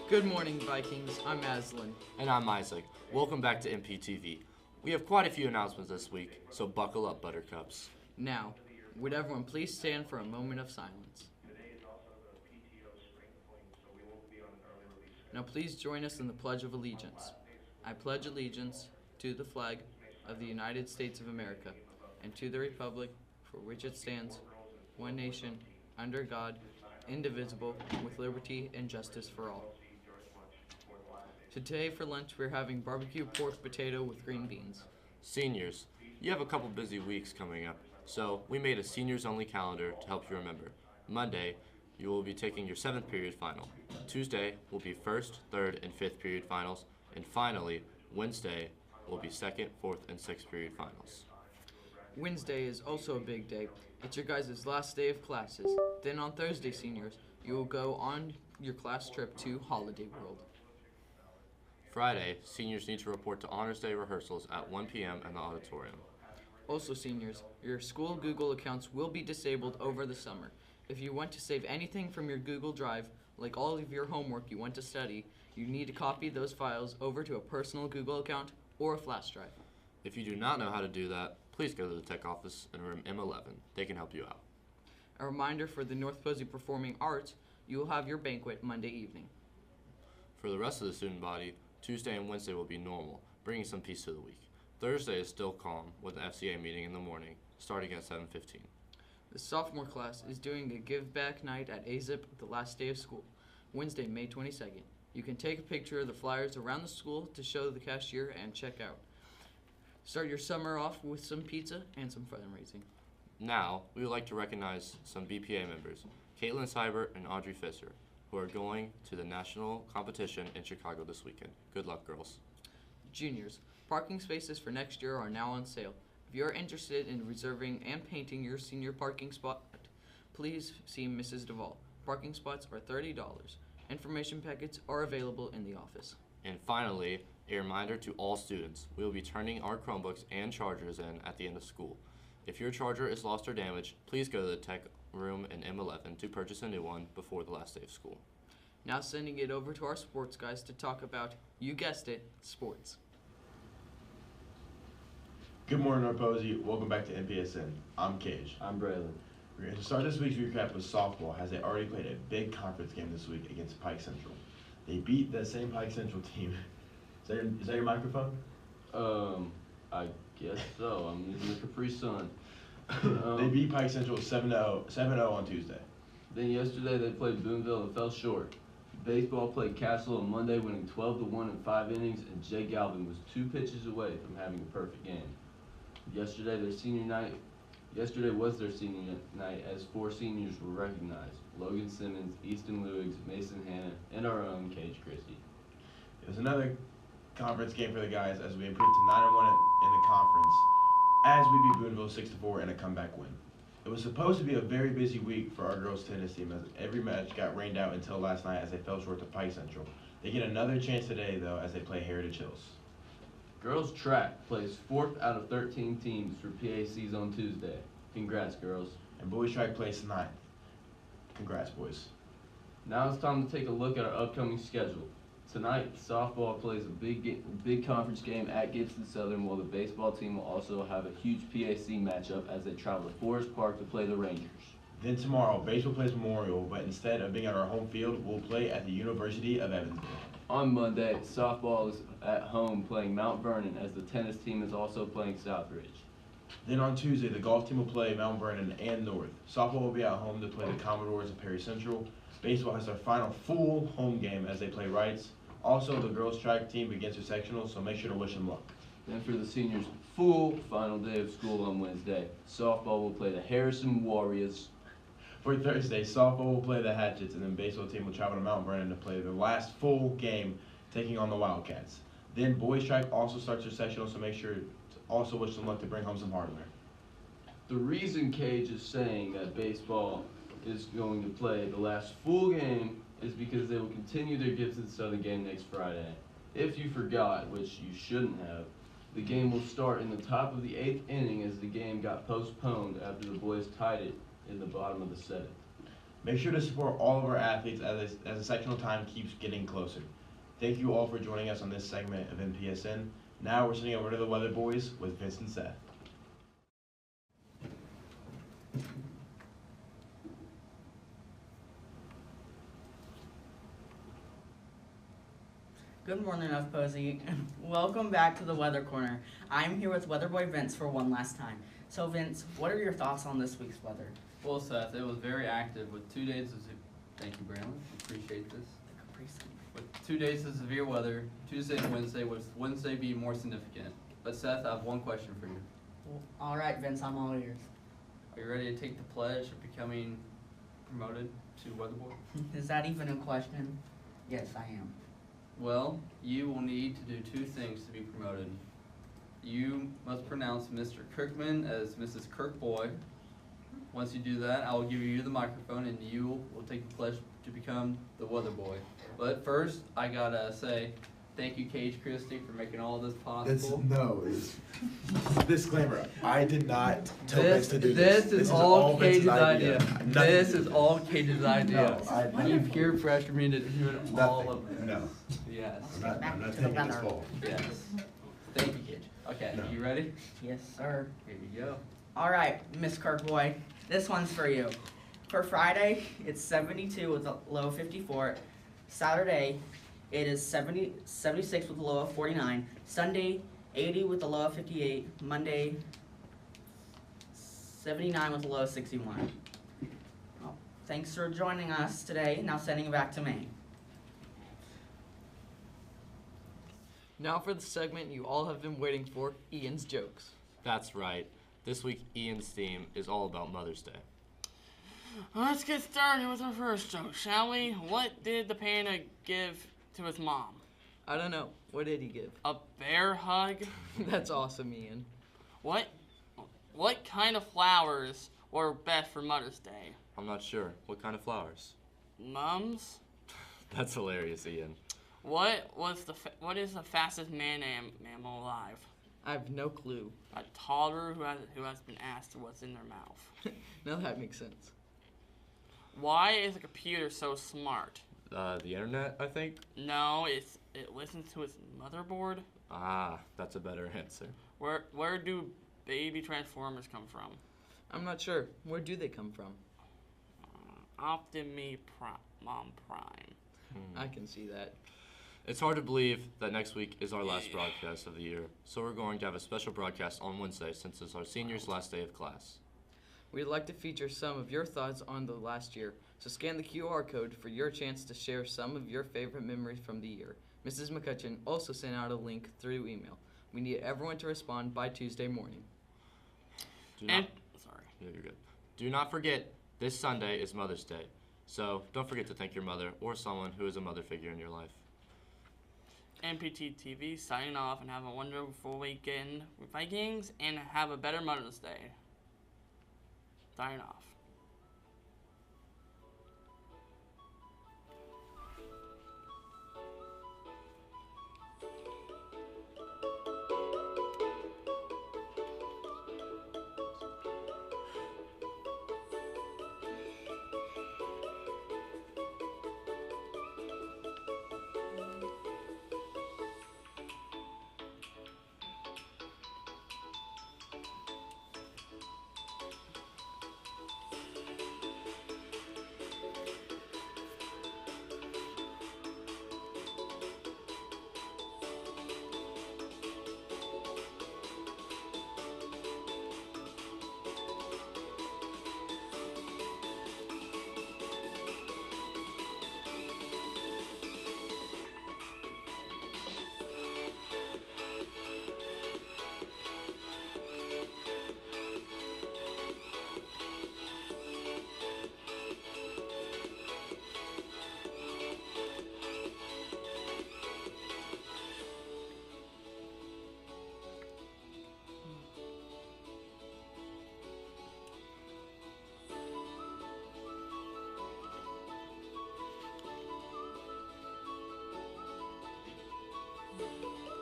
Good morning, Vikings. I'm Aslan. And I'm Isaac. Welcome back to NPTV. We have quite a few announcements this week, so buckle up, Buttercups. Now, would everyone please stand for a moment of silence? Now please join us in the Pledge of Allegiance. I pledge allegiance to the flag of the United States of America and to the republic for which it stands, one nation, under God, indivisible, with liberty and justice for all. Today for lunch we're having barbecue pork potato with green beans. Seniors, you have a couple busy weeks coming up, so we made a seniors-only calendar to help you remember. Monday, you will be taking your 7th period final. Tuesday will be 1st, 3rd, and 5th period finals. And finally, Wednesday will be 2nd, 4th, and 6th period finals. Wednesday is also a big day. It's your guys' last day of classes. Then on Thursday, seniors, you will go on your class trip to Holiday World. Friday, seniors need to report to Honors Day rehearsals at 1 p.m. in the auditorium. Also, seniors, your school Google accounts will be disabled over the summer. If you want to save anything from your Google Drive, like all of your homework you want to study, you need to copy those files over to a personal Google account or a flash drive. If you do not know how to do that, please go to the tech office in room M11. They can help you out. A reminder for the North Posey Performing Arts, you will have your banquet Monday evening. For the rest of the student body, Tuesday and Wednesday will be normal, bringing some peace to the week. Thursday is still calm, with an FCA meeting in the morning, starting at 7:15. The sophomore class is doing a give-back night at AZIP the last day of school, Wednesday, May 22nd. You can take a picture of the flyers around the school to show the cashier and check out. Start your summer off with some pizza and some fundraising. Now, we would like to recognize some BPA members, Caitlin Seibert and Audrey Fisher, who are going to the national competition in Chicago this weekend. Good luck, girls. Juniors, parking spaces for next year are now on sale. If you are interested in reserving and painting your senior parking spot, please see Mrs. Duvall. Parking spots are $30. Information packets are available in the office. And finally, a reminder to all students, we will be turning our Chromebooks and chargers in at the end of school. If your charger is lost or damaged, please go to the tech room in M11 to purchase a new one before the last day of school. Now sending it over to our sports guys to talk about, you guessed it, sports. Good morning, North Posey. Welcome back to NPSN. I'm Cage. I'm Braylon. We're going to start this week's recap with softball, as they already played a big conference game this week against Pike Central. They beat that same Pike Central team. Is that your microphone? I guess so. I'm using the Capri Sun. They beat Pike Central 7-0 on Tuesday. Then yesterday they played Boonville and fell short. Baseball played Castle on Monday, winning 12-1 in 5 innings, and Jay Galvin was 2 pitches away from having a perfect game. Yesterday was their senior night as 4 seniors were recognized: Logan Simmons, Easton Lewigs, Mason Hanna, and our own Cage Christie. It was another conference game for the guys as we improved to 9-1 in the conference as we beat Boonville 6-4 in a comeback win. It was supposed to be a very busy week for our girls tennis team as every match got rained out until last night as they fell short to Pike Central. They get another chance today though as they play Heritage Hills. Girls track plays 4th out of 13 teams for PACs on Tuesday. Congrats, girls. And boys track plays 9th. Congrats, boys. Now it's time to take a look at our upcoming schedule. Tonight, softball plays a big conference game at Gibson Southern, while the baseball team will also have a huge PAC matchup as they travel to Forest Park to play the Rangers. Then tomorrow, baseball plays Memorial, but instead of being at our home field, we'll play at the University of Evansville. On Monday, softball is at home playing Mount Vernon, as the tennis team is also playing Southridge. Then on Tuesday, the golf team will play Mount Vernon and North. Softball will be at home to play the Commodores of Perry Central. Baseball has their final full home game as they play Wrights. Also, the girls track team begins their sectional, so make sure to wish them luck. Then for the seniors' full final day of school on Wednesday, softball will play the Harrison Warriors. For Thursday, softball will play the Hatchets, and then baseball team will travel to Mount Vernon to play their last full game, taking on the Wildcats. Then boys track also starts their sectional, so make sure to also wish them luck to bring home some hardware. The reason Cage is saying that baseball is going to play the last full game is because they will continue their Gibson Southern game next Friday. If you forgot, which you shouldn't have, the game will start in the top of the 8th inning as the game got postponed after the boys tied it in the bottom of the 7th. Make sure to support all of our athletes as the sectional time keeps getting closer. Thank you all for joining us on this segment of NPSN. Now we're sending over to the Weather Boys with Vince and Seth. Good morning, F. Posey. Welcome back to the Weather Corner. I'm here with Weather Boy Vince for one last time. So, Vince, what are your thoughts on this week's weather? Well, Seth, it was very active with 2 days of thank you, Brandon. Appreciate this. With 2 days of severe weather, Tuesday and Wednesday, with Wednesday being more significant. But Seth, I have one question for you. Well, all right, Vince, I'm all ears. Are you ready to take the pledge of becoming promoted to Weather Boy? Is that even a question? Yes, I am. Well, you will need to do 2 things to be promoted. You must pronounce Mr. Kirkman as Mrs. Kirkboy. Once you do that, I will give you the microphone and you will take the pledge to become the Weather Boy. But first, I gotta say thank you, Cage Christie, for making all this possible. Disclaimer. I did not tell This, Vince to do this this. is all Vince's Cage's idea. Nothing This to is do. all Cage's idea. No, You peer pressure me to do it all of it. No. Yes. I'm not to the taking this weather. fault. Yes. Thank you, Cage. Okay, No. you ready? Yes, sir. Here you go. All right, Miss Kirkboy, this one's for you. For Friday, it's 72 with a low of 54. Saturday, it is 76 with a low of 49. Sunday, 80 with a low of 58. Monday, 79 with a low of 61. Well, thanks for joining us today. Now sending it back to me. Now for the segment you all have been waiting for, Ian's Jokes. That's right. This week, Ian's theme is all about Mother's Day. Let's get started with our first joke, shall we? What did the panda give to his mom? I don't know. What did he give? A bear hug? That's awesome, Ian. What kind of flowers were best for Mother's Day? I'm not sure. What kind of flowers? Mums? That's hilarious, Ian. What is the fastest mammal alive? I have no clue. A toddler who has been asked what's in their mouth. Now that makes sense. Why is a computer so smart? The internet, I think? No, it listens to its motherboard. Ah, that's a better answer. Where do baby transformers come from? I'm not sure. Where do they come from? Optimus Prime. I can see that. It's hard to believe that next week is our last broadcast of the year, so we're going to have a special broadcast on Wednesday since it's our seniors' last day of class. We'd like to feature some of your thoughts on the last year, so scan the QR code for your chance to share some of your favorite memories from the year. Mrs. McCutcheon also sent out a link through email. We need everyone to respond by Tuesday morning. Yeah, you're good. Do not forget, this Sunday is Mother's Day, so don't forget to thank your mother or someone who is a mother figure in your life. NPTV signing off and have a wonderful weekend with Vikings and have a better Mother's Day. Signing off.